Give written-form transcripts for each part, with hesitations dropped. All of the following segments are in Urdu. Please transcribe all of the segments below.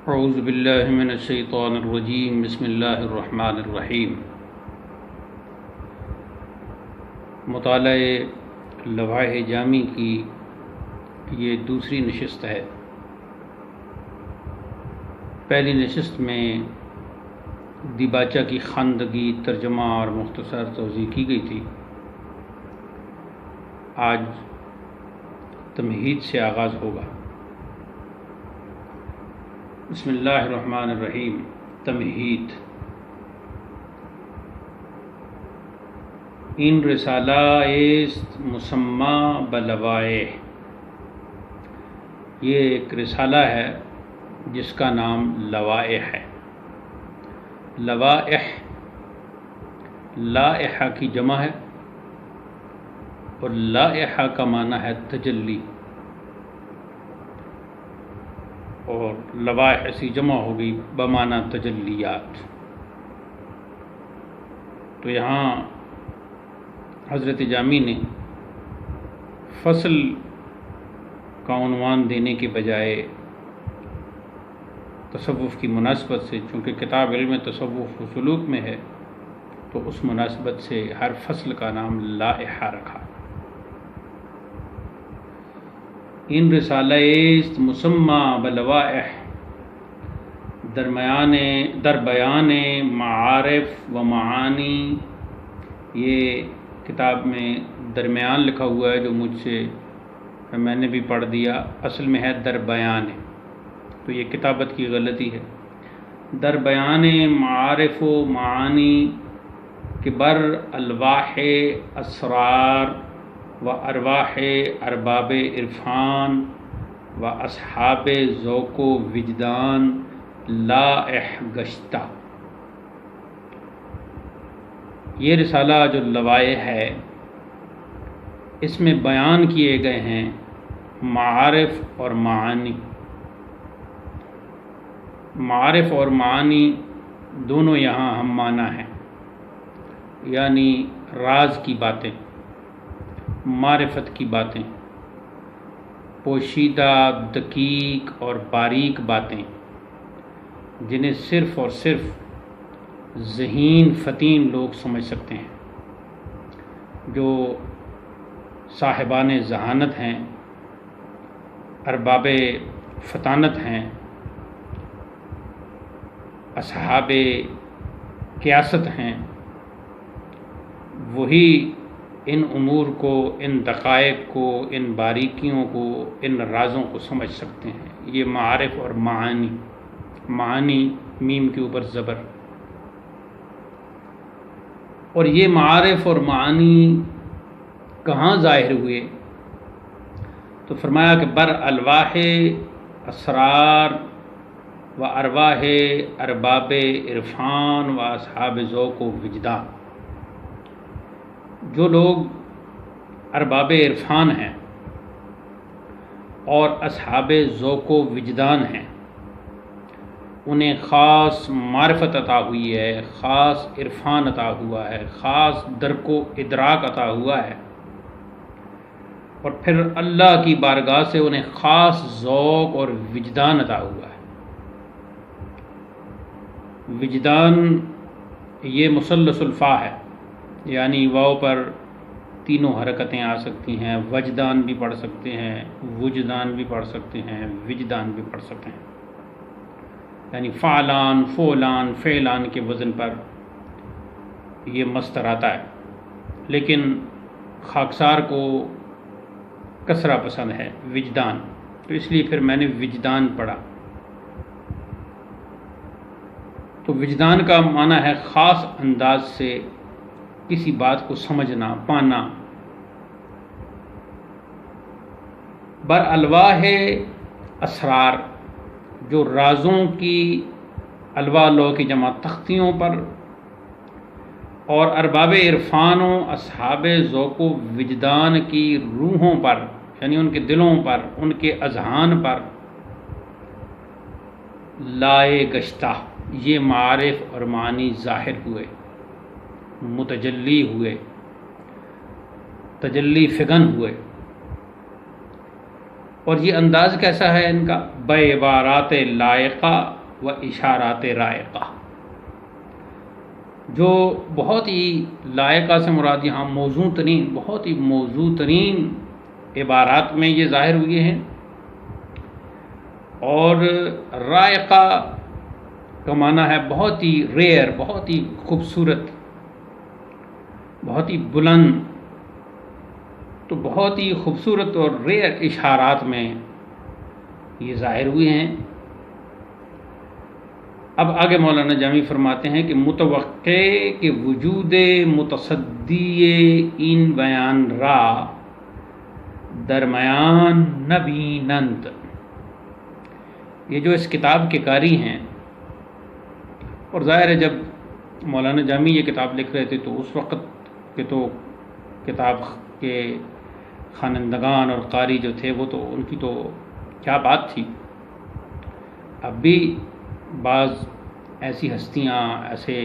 اعوذ باللہ من الشیطان الرجیم بسم اللہ الرحمن الرحیم۔ مطالعہ لوائح جامی کی یہ دوسری نشست ہے۔ پہلی نشست میں دیباچہ کی خواندگی، ترجمہ اور مختصر توضیح کی گئی تھی۔ آج تمہید سے آغاز ہوگا۔ بسم اللہ الرحمن الرحیم۔ تمہید۔ این رسالہ است مسمى بلوائح، یہ ایک رسالہ ہے جس کا نام لوائح ہے۔ لوائح لائحہ کی جمع ہے اور لائحہ کا معنی ہے تجلی، اور لوائح ایسی جمع ہوگی بمعنی تجلیات۔ تو یہاں حضرت جامی نے فصل کا عنوان دینے کے بجائے تصوف کی مناسبت سے، چونکہ کتاب علم تصوف و سلوک میں ہے، تو اس مناسبت سے ہر فصل کا نام لائحہ رکھا۔ این رسالہ است مسمى بلوائح، در بیان معارف و معانی۔ یہ کتاب میں درمیان لکھا ہوا ہے جو مجھ سے میں نے بھی پڑھ دیا، اصل میں ہے در بیان، تو یہ کتابت کی غلطی ہے۔ در بیان معارف و معانی کے بر الواح اسرار و ارواح ارباب عرفان و اصحاب ذوق و وجدان لائح گشتہ۔ یہ رسالہ جو لوائح ہے، اس میں بیان کیے گئے ہیں معارف اور معانی۔ معارف اور معانی دونوں یہاں ہم معنی ہیں، یعنی راز کی باتیں، معرفت کی باتیں، پوشیدہ، دقیق اور باریک باتیں، جنہیں صرف اور صرف ذہین فطین لوگ سمجھ سکتے ہیں، جو صاحبان ذہانت ہیں، ارباب فطانت ہیں، اصحاب قیاست ہیں، وہی ان امور کو، ان دقائق کو، ان باریکیوں کو، ان رازوں کو سمجھ سکتے ہیں۔ یہ معارف اور معانی، معانی میم کے اوپر زبر۔ اور یہ معارف اور معانی کہاں ظاہر ہوئے؟ تو فرمایا کہ بر الواح اسرار و ارواح ارباب عرفان و اصحاب ذوق و وجدان۔ جو لوگ ارباب عرفان ہیں اور اصحاب ذوق و وجدان ہیں، انہیں خاص معرفت عطا ہوئی ہے، خاص عرفان عطا ہوا ہے، خاص درک و ادراک عطا ہوا ہے، اور پھر اللہ کی بارگاہ سے انہیں خاص ذوق اور وجدان عطا ہوا ہے۔ وجدان یہ مثلث الفا ہے، یعنی واو پر تینوں حرکتیں آ سکتی ہیں، وجدان بھی پڑھ سکتے ہیں، وجدان بھی پڑھ سکتے ہیں، وجدان بھی پڑھ سکتے ہیں، یعنی فعلان، فولان، فعلان کے وزن پر یہ مصدر آتا ہے، لیکن خاکسار کو کسرہ پسند ہے، وجدان، تو اس لیے پھر میں نے وجدان پڑھا۔ تو وجدان کا معنی ہے خاص انداز سے کسی بات کو سمجھنا، پانا۔ بر الواح اسرار، جو رازوں کی، الواح لوح کی جمع تختیوں پر، اور ارباب عرفان و اصحاب ذوق و وجدان کی روحوں پر، یعنی ان کے دلوں پر، ان کے اذہان پر لائے گشتہ، یہ معارف اور معانی ظاہر ہوئے، متجلی ہوئے، تجلی فگن ہوئے۔ اور یہ انداز کیسا ہے ان کا؟ بعبارات لائقہ و اشارات رائقہ، جو بہت ہی لائقہ سے مراد یہاں موزوں ترین، بہت ہی موزوں ترین عبارات میں یہ ظاہر ہوئے ہیں، اور رائقہ کا معنی ہے بہت ہی ریئر، بہت ہی خوبصورت، بہت ہی بلند، تو بہت ہی خوبصورت اور ریئر اشارات میں یہ ظاہر ہوئے ہیں۔ اب آگے مولانا جامی فرماتے ہیں کہ متوقع کہ وجود متصدی این بیان را درمیان نبینند، یہ جو اس کتاب کے قاری ہیں، اور ظاہر ہے جب مولانا جامی یہ کتاب لکھ رہے تھے تو اس وقت کے تو کتاب کے خوانندگان اور قاری جو تھے وہ تو ان کی تو کیا بات تھی۔ اب بھی بعض ایسی ہستیاں، ایسے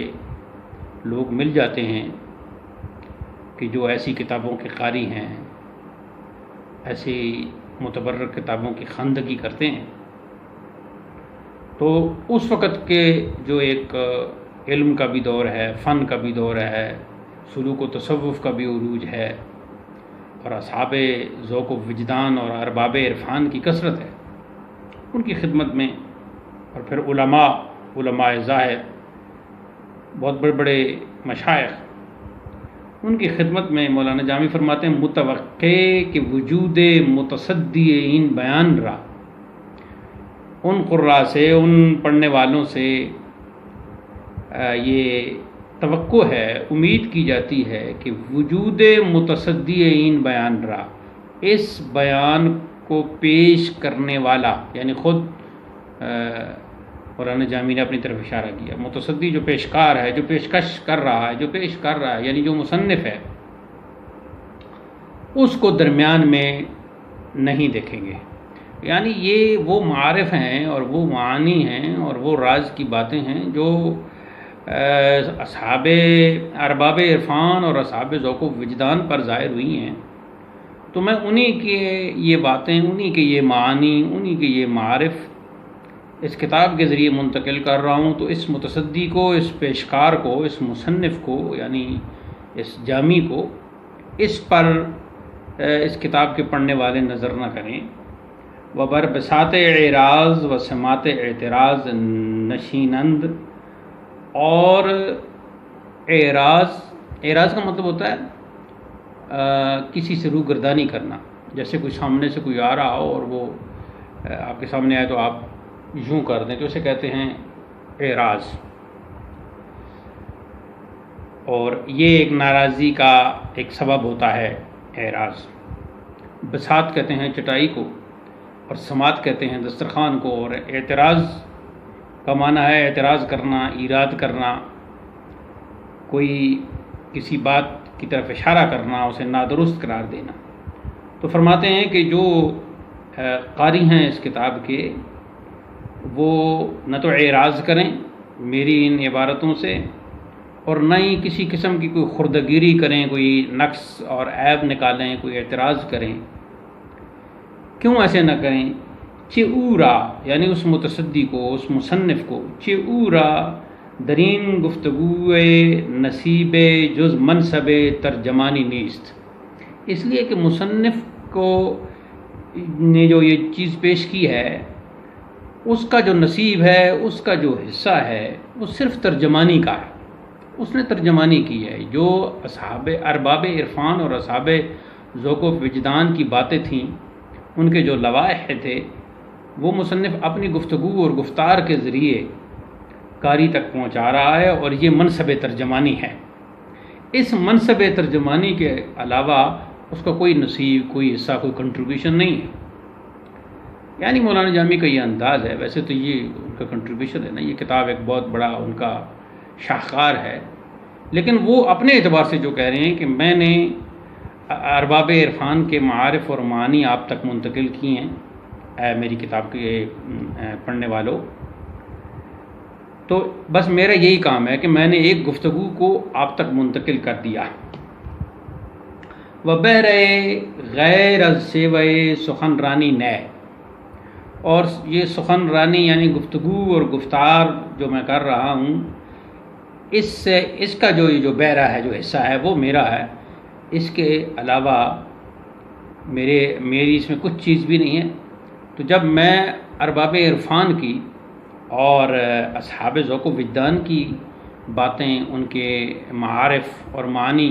لوگ مل جاتے ہیں کہ جو ایسی کتابوں کے قاری ہیں، ایسی متبرک کتابوں کی خواندگی کرتے ہیں، تو اس وقت کے جو ایک علم کا بھی دور ہے، فن کا بھی دور ہے، سلوک و تصوف کا بھی عروج ہے، اور اصحاب ذوق و وجدان اور ارباب عرفان کی کثرت ہے، ان کی خدمت میں، اور پھر علماء ظاہر، بہت بڑے بڑے مشائخ، ان کی خدمت میں مولانا جامی فرماتے ہیں متوقع کہ وجود متصدی این بیان را، ان قراء سے، ان پڑھنے والوں سے یہ توقع ہے، امید کی جاتی ہے کہ وجود متصدی این بیان را، اس بیان کو پیش کرنے والا، یعنی خود مولانا جامی نے اپنی طرف اشارہ کیا، متصدی جو پیشکار ہے، جو پیشکش کر رہا ہے، جو پیش کر رہا ہے، یعنی جو مصنف ہے، اس کو درمیان میں نہیں دیکھیں گے۔ یعنی یہ وہ معارف ہیں اور وہ معانی ہیں اور وہ راز کی باتیں ہیں جو اصحاب ارباب عرفان اور اصحاب ذوق و وجدان پر ظاہر ہوئی ہیں، تو میں انہی کے یہ باتیں، انہی کے یہ معانی، انہی کے یہ معارف اس کتاب کے ذریعے منتقل کر رہا ہوں۔ تو اس متصدی کو، اس پیشکار کو، اس مصنف کو، یعنی اس جامی کو، اس پر اس کتاب کے پڑھنے والے نظر نہ کریں۔ وبر بساط اعراض و سماط اعتراض نشینند، اور اعراض کا مطلب ہوتا ہے کسی سے روگردانی کرنا، جیسے کوئی سامنے سے کوئی آ رہا ہو اور وہ آپ کے سامنے آئے تو آپ یوں کر دیں، تو اسے کہتے ہیں اعراض، اور یہ ایک ناراضی کا ایک سبب ہوتا ہے اعراض۔ بساط کہتے ہیں چٹائی کو، اور سماعت کہتے ہیں دسترخوان کو، اور اعتراض کا معنی ہے اعتراض کرنا، ایراد کرنا، کوئی کسی بات کی طرف اشارہ کرنا، اسے نادرست قرار دینا۔ تو فرماتے ہیں کہ جو قاری ہیں اس کتاب کے، وہ نہ تو اعراض کریں میری ان عبارتوں سے، اور نہ ہی کسی قسم کی کوئی خردگیری کریں، کوئی نقص اور عیب نکالیں، کوئی اعتراض کریں۔ کیوں ایسے نہ کریں؟ چعورا، یعنی اس متصدی کو، اس مصنف کو، چعورا درین گفتگو نصیب جز منصب ترجمانی نیست، اس لیے کہ مصنف کو نے جو یہ چیز پیش کی ہے، اس کا جو نصیب ہے، اس کا جو حصہ ہے، وہ صرف ترجمانی کا ہے، اس نے ترجمانی کی ہے۔ جو اصحاب ارباب عرفان اور اصحاب ذوق و وجدان کی باتیں تھیں، ان کے جو لوائح تھے، وہ مصنف اپنی گفتگو اور گفتار کے ذریعے قاری تک پہنچا رہا ہے، اور یہ منصب ترجمانی ہے۔ اس منصب ترجمانی کے علاوہ اس کا کوئی نصیب، کوئی حصہ، کوئی کنٹریبیوشن نہیں ہے۔ یعنی مولانا جامی کا یہ انداز ہے، ویسے تو یہ ان کا کنٹریبیوشن ہے نا، یہ کتاب ایک بہت بڑا ان کا شاہکار ہے، لیکن وہ اپنے اعتبار سے جو کہہ رہے ہیں کہ میں نے ارباب عرفان کے معارف اور معانی آپ تک منتقل کی ہیں، اے میری کتاب کے پڑھنے والوں، تو بس میرا یہی کام ہے کہ میں نے ایک گفتگو کو آپ تک منتقل کر دیا۔ وبہر غیر از سیوئے سخن رانی نئے، اور یہ سخن رانی یعنی گفتگو اور گفتار جو میں کر رہا ہوں، اس کا جو بیرا ہے، جو حصہ ہے وہ میرا ہے، اس کے علاوہ میری اس میں کچھ چیز بھی نہیں ہے۔ تو جب میں ارباب عرفان کی اور اصحاب ذوق و وجدان کی باتیں، ان کے معارف اور معنی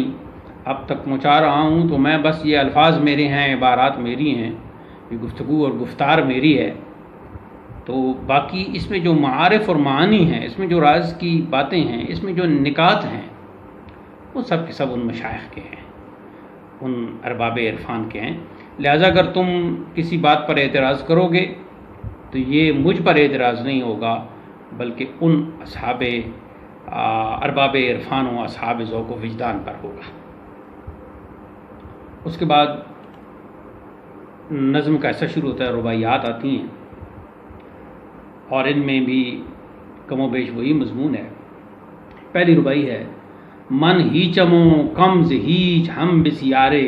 اب تک پہنچا رہا ہوں، تو میں بس یہ الفاظ میرے ہیں، عبارات میری ہیں، یہ گفتگو اور گفتار میری ہے۔ تو باقی اس میں جو معارف اور معانی ہیں، اس میں جو راز کی باتیں ہیں، اس میں جو نکات ہیں، وہ سب کے سب ان مشائخ کے ہیں، ان ارباب عرفان کے ہیں۔ لہٰذا اگر تم کسی بات پر اعتراض کرو گے تو یہ مجھ پر اعتراض نہیں ہوگا، بلکہ ان اصحاب ارباب عرفان و اصحاب ذوق و وجدان پر ہوگا۔ اس کے بعد نظم کا ایسا شروع ہوتا ہے، رباعیات آتی ہیں اور ان میں بھی کم و بیش وہی مضمون ہے۔ پہلی رباعی ہے: من ہیچمو کم ز ہیچ ہم بسیارے،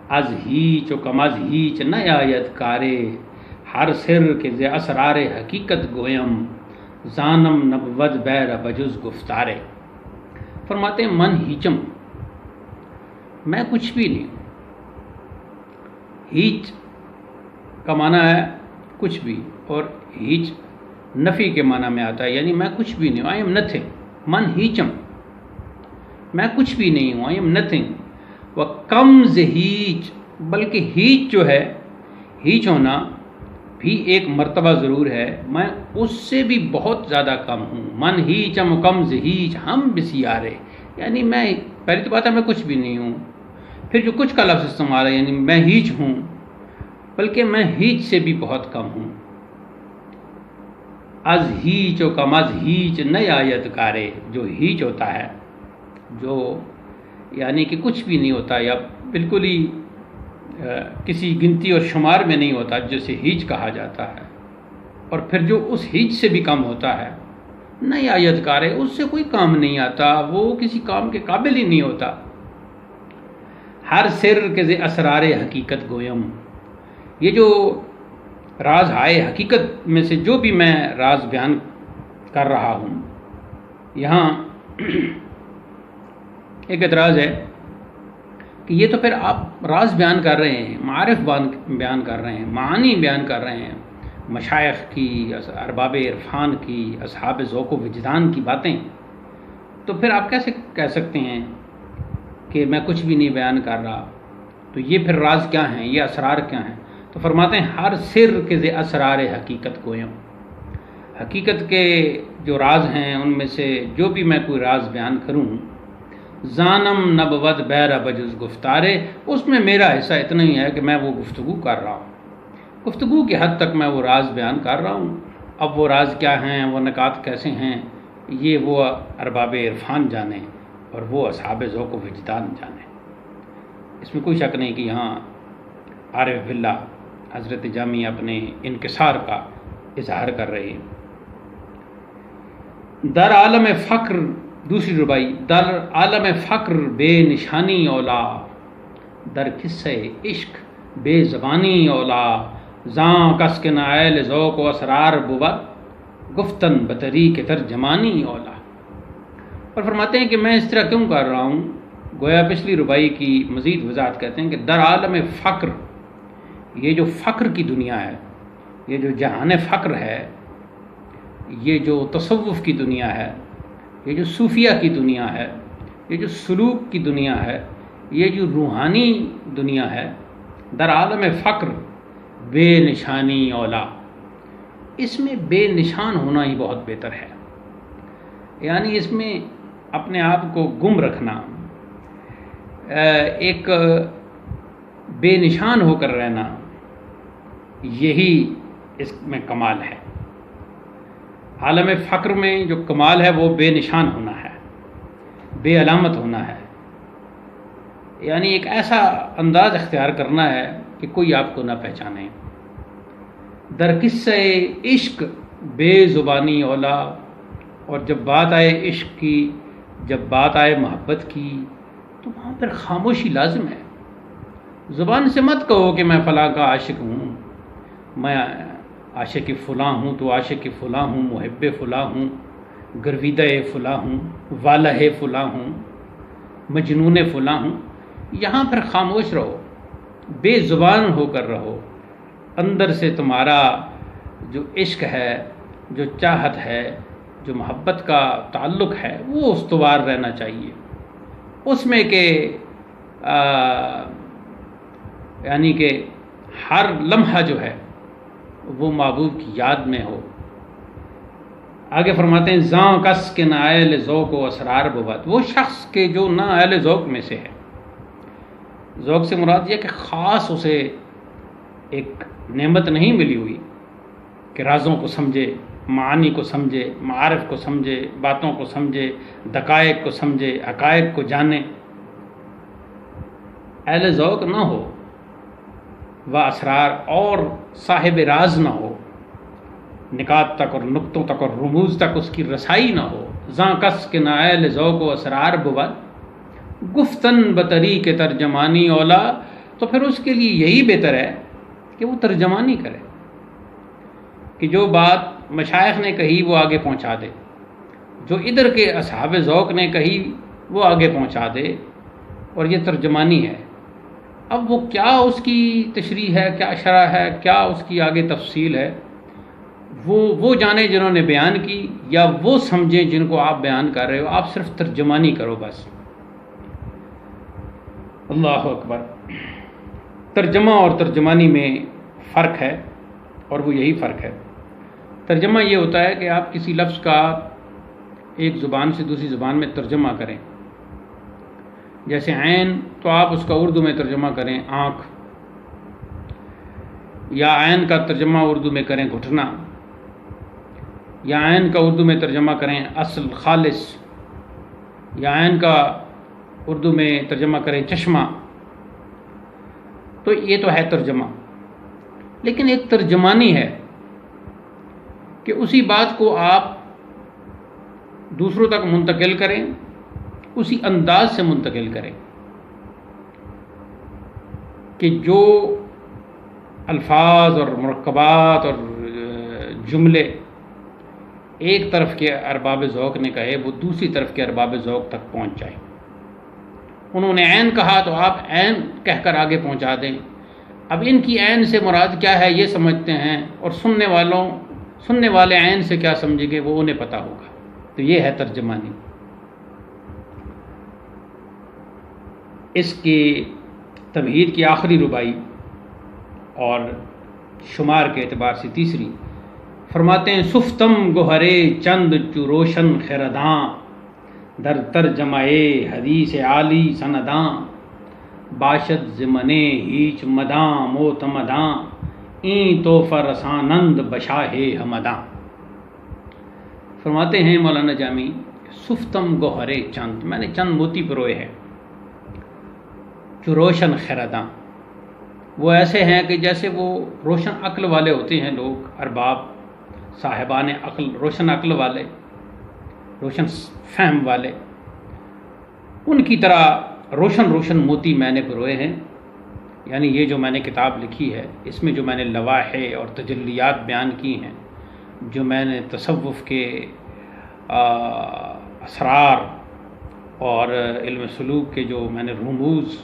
از ہیچ و کم از ہیچ نیایت کارے، ہر سر کے ز اسرار حقیقت گویم، زانم نبود بیر بجز گفتارے۔ فرماتے ہیں من ہیچم، میں کچھ بھی نہیں ہوں۔ ہیچ کا معنی ہے کچھ بھی، اور ہیچ نفی کے معنی میں آتا ہے، یعنی میں کچھ بھی نہیں ہوں، آئی ایم نتھنگ۔ من ہیچم، میں کچھ بھی نہیں ہوں، آئی ایم نتھنگ۔ وہ کم ز ہیچ، بلکہ ہیچ جو ہے، ہیچ ہونا بھی ایک مرتبہ ضرور ہے، میں اس سے بھی بہت زیادہ کم ہوں۔ من ہیچم کم ز ہیچ ہم بسیارے، یعنی میں، پہلی تو بات ہے میں کچھ بھی نہیں ہوں، پھر جو کچھ کا لفظ استعمال ہے، یعنی میں ہیچ ہوں، بلکہ میں ہیچ سے بھی بہت کم ہوں۔ از ہیچ و کم از ہیچ نیایت کارے، جو ہیچ ہوتا ہے، جو یعنی کہ کچھ بھی نہیں ہوتا یا بالکل ہی کسی گنتی اور شمار میں نہیں ہوتا، جسے ہیچ کہا جاتا ہے، اور پھر جو اس ہیچ سے بھی کم ہوتا ہے، نیایت کارے، اس سے کوئی کام نہیں آتا، وہ کسی کام کے قابل ہی نہیں ہوتا۔ ہر سر کے ز اسرار حقیقت گویم، یہ جو راز ہائے حقیقت میں سے جو بھی میں راز بیان کر رہا ہوں، یہاں ایک اعتراض ہے کہ یہ تو پھر آپ راز بیان کر رہے ہیں، معارف بیان کر رہے ہیں، معانی بیان کر رہے ہیں، مشائخ کی، ارباب عرفان کی، اصحاب ذوق و وجدان کی باتیں، تو پھر آپ کیسے کہہ سکتے ہیں کہ میں کچھ بھی نہیں بیان کر رہا؟ تو یہ پھر راز کیا ہیں، یہ اسرار کیا ہیں؟ تو فرماتے ہیں ہر سر کے ز اسرار حقیقت گویم، حقیقت کے جو راز ہیں ان میں سے جو بھی میں کوئی راز بیان کروں، زانم نبود بیر بجز گفتارے، اس میں میرا حصہ اتنا ہی ہے کہ میں وہ گفتگو کر رہا ہوں، گفتگو کی حد تک میں وہ راز بیان کر رہا ہوں۔ اب وہ راز کیا ہیں، وہ نکات کیسے ہیں، یہ وہ ارباب عرفان جانیں اور وہ اصحاب ذوق و وجدان جانیں۔ اس میں کوئی شک نہیں کہ یہاں عارف باللہ حضرت جامی اپنے انکسار کا اظہار کر رہے ہیں۔ در عالم فقر، دوسری ربائی: در عالم فقر بے نشانی اولا، در قصہ عشق بے زبانی اولا، زاں کس کے نائل ذوق و اسرار بود، گفتن بطریق ترجمانی اولا۔ اور فرماتے ہیں کہ میں اس طرح کیوں کر رہا ہوں، گویا پچھلی ربائی کی مزید وضاحت کہتے ہیں کہ در عالم فقر، یہ جو فقر کی دنیا ہے، یہ جو جہان فقر ہے، یہ جو تصوف کی دنیا ہے، یہ جو صوفیہ کی دنیا ہے، یہ جو سلوک کی دنیا ہے، یہ جو روحانی دنیا ہے، در عالم فقر بے نشانی اولا، اس میں بے نشان ہونا ہی بہت بہتر ہے، یعنی اس میں اپنے آپ کو گم رکھنا، ایک بے نشان ہو کر رہنا، یہی اس میں کمال ہے۔ عالم فقر میں جو کمال ہے وہ بے نشان ہونا ہے، بے علامت ہونا ہے، یعنی ایک ایسا انداز اختیار کرنا ہے کہ کوئی آپ کو نہ پہچانے۔ در قصہ عشق بے زبانی اولا، اور جب بات آئے عشق کی، جب بات آئے محبت کی، تو وہاں پر خاموشی لازم ہے۔ زبان سے مت کہو کہ میں فلاں کا عاشق ہوں، میں عاشق فلاں ہوں تو عاشق فلاں ہوں، محب فلاں ہوں، گرویدہ فلاں ہوں، والہ فلاں ہوں، مجنون فلاں ہوں، یہاں پھر خاموش رہو، بے زبان ہو کر رہو. اندر سے تمہارا جو عشق ہے، جو چاہت ہے، جو محبت کا تعلق ہے، وہ استوار رہنا چاہیے. اس میں کہ یعنی کہ ہر لمحہ جو ہے وہ محبوب کی یاد میں ہو. آگے فرماتے ہیں زاں کس کے نہ اہل ذوق و اسرار بود، وہ شخص کے جو نہ اہل ذوق میں سے ہے. ذوق سے مراد یہ کہ خاص اسے ایک نعمت نہیں ملی ہوئی کہ رازوں کو سمجھے، معانی کو سمجھے، معارف کو سمجھے، باتوں کو سمجھے، دقائق کو سمجھے، حقائق کو جانے. اہل ذوق نہ ہو و اسرار، اور صاحب راز نہ ہو، نکات تک اور نقطوں تک اور رموز تک اس کی رسائی نہ ہو. زاں کس کے نہ اہل ذوق و اسرار بود گفتن بطریق ترجمانی اولا، تو پھر اس کے لیے یہی بہتر ہے کہ وہ ترجمانی کرے، کہ جو بات مشائخ نے کہی وہ آگے پہنچا دے، جو ادھر کے اصحاب ذوق نے کہی وہ آگے پہنچا دے، اور یہ ترجمانی ہے. اب وہ کیا اس کی تشریح ہے، کیا شرح ہے، کیا اس کی آگے تفصیل ہے، وہ جانے جنہوں نے بیان کی، یا وہ سمجھیں جن کو آپ بیان کر رہے ہو. آپ صرف ترجمانی کرو بس. اللہ اکبر. ترجمہ اور ترجمانی میں فرق ہے، اور وہ یہی فرق ہے. ترجمہ یہ ہوتا ہے کہ آپ کسی لفظ کا ایک زبان سے دوسری زبان میں ترجمہ کریں. جیسے عین، تو آپ اس کا اردو میں ترجمہ کریں آنکھ، یا عین کا ترجمہ اردو میں کریں گھٹنا، یا عین کا اردو میں ترجمہ کریں اصل خالص، یا عین کا اردو میں ترجمہ کریں چشمہ. تو یہ تو ہے ترجمہ. لیکن ایک ترجمانی ہے کہ اسی بات کو آپ دوسروں تک منتقل کریں، اسی انداز سے منتقل کریں کہ جو الفاظ اور مرکبات اور جملے ایک طرف کے ارباب ذوق نے کہے وہ دوسری طرف کے ارباب ذوق تک پہنچ جائے. انہوں نے عین کہا تو آپ عین کہہ کر آگے پہنچا دیں. اب ان کی عین سے مراد کیا ہے یہ سمجھتے ہیں، اور سننے والے عین سے کیا سمجھیں گے وہ انہیں پتہ ہوگا. تو یہ ہے ترجمانی. اس کی تمہید کی آخری ربائی اور شمار کے اعتبار سے تیسری، فرماتے ہیں سفتم گوہرے چند چو روشن خرداں در ترجمائے حدیث عالی سنداں باشد زمنے ہیچ مداں موتمداں این توفہ رسانند بشاہ حمداں. فرماتے ہیں مولانا جامی سفتم گوہرے چند، میں نے چند موتی پروئے ہیں، جو روشن خرداں، وہ ایسے ہیں کہ جیسے وہ روشن عقل والے ہوتے ہیں لوگ، ارباب صاحبان عقل، روشن عقل والے، روشن فہم والے، ان کی طرح روشن روشن موتی میں نے پروئے ہیں. یعنی یہ جو میں نے کتاب لکھی ہے اس میں جو میں نے لواحے اور تجلیات بیان کی ہیں، جو میں نے تصوف کے اسرار اور علم سلوک کے جو میں نے رموز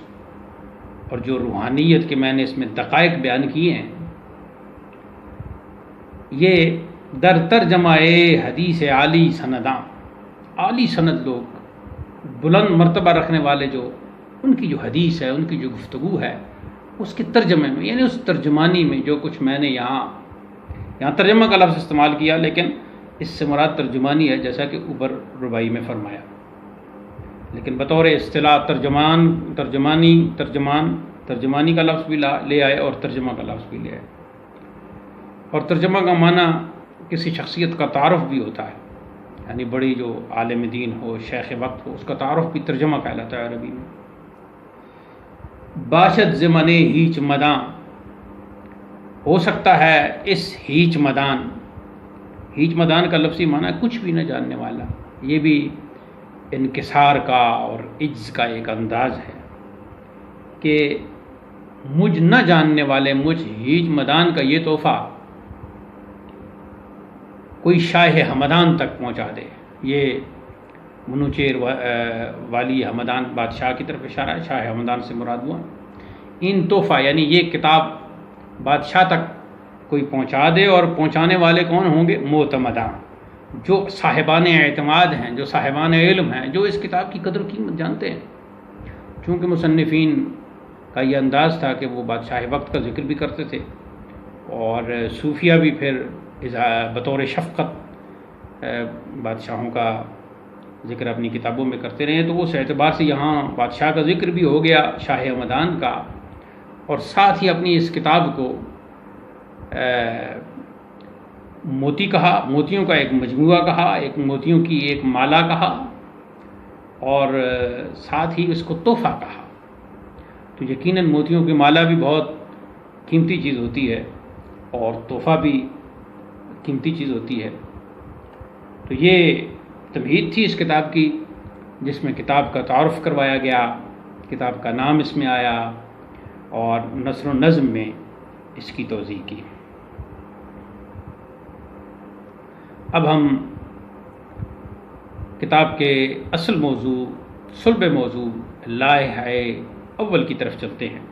اور جو روحانیت کے میں نے اس میں دقائق بیان کیے ہیں، یہ در ترجمہ حدیث عالی سنداں، عالی سند لوگ، بلند مرتبہ رکھنے والے، جو ان کی جو حدیث ہے، ان کی جو گفتگو ہے، اس کے ترجمے میں، یعنی اس ترجمانی میں جو کچھ میں نے یہاں ترجمہ کا لفظ استعمال کیا، لیکن اس سے مراد ترجمانی ہے جیسا کہ اوپر ربائی میں فرمایا. لیکن بطور اصطلاح ترجمانی کا لفظ بھی لے آئے اور ترجمہ کا لفظ بھی لے آئے. اور ترجمہ کا معنی کسی شخصیت کا تعارف بھی ہوتا ہے، یعنی بڑی جو عالم دین ہو، شیخ وقت ہو، اس کا تعارف بھی ترجمہ کہلاتا ہے عربی میں. باشد زمنے ہیچ مداں، ہو سکتا ہے اس ہیچ مدان کا لفظی معنی کچھ بھی نہ جاننے والا. یہ بھی انکسار کا اور عجز کا ایک انداز ہے کہ مجھ نہ جاننے والے، مجھ ہیچ مدان کا یہ تحفہ کوئی شاہ ہمدان تک پہنچا دے. یہ منوچیر والی ہمدان بادشاہ کی طرف اشارہ ہے. شاہ ہمدان سے مراد ہوا ان تحفہ، یعنی یہ کتاب بادشاہ تک کوئی پہنچا دے، اور پہنچانے والے کون ہوں گے؟ معتمداں، جو صاحبان اعتماد ہیں، جو صاحبان علم ہیں، جو اس کتاب کی قدر و قیمت جانتے ہیں. چونکہ مصنفین کا یہ انداز تھا کہ وہ بادشاہ وقت کا ذکر بھی کرتے تھے، اور صوفیہ بھی پھر بطور شفقت بادشاہوں کا ذکر اپنی کتابوں میں کرتے رہے. تو اس اعتبار سے یہاں بادشاہ کا ذکر بھی ہو گیا، شاہ ہمدان کا، اور ساتھ ہی اپنی اس کتاب کو موتی کہا، موتیوں کا ایک مجموعہ کہا، ایک موتیوں کی ایک مالا کہا، اور ساتھ ہی اس کو تحفہ کہا. تو یقیناً موتیوں کی مالا بھی بہت قیمتی چیز ہوتی ہے، اور تحفہ بھی قیمتی چیز ہوتی ہے. تو یہ تمہید تھی اس کتاب کی، جس میں کتاب کا تعارف کروایا گیا، کتاب کا نام اس میں آیا، اور نثر و نظم میں اس کی توضیح کی. اب ہم کتاب کے اصل موضوع، صلب موضوع لائحہ اول کی طرف چلتے ہیں.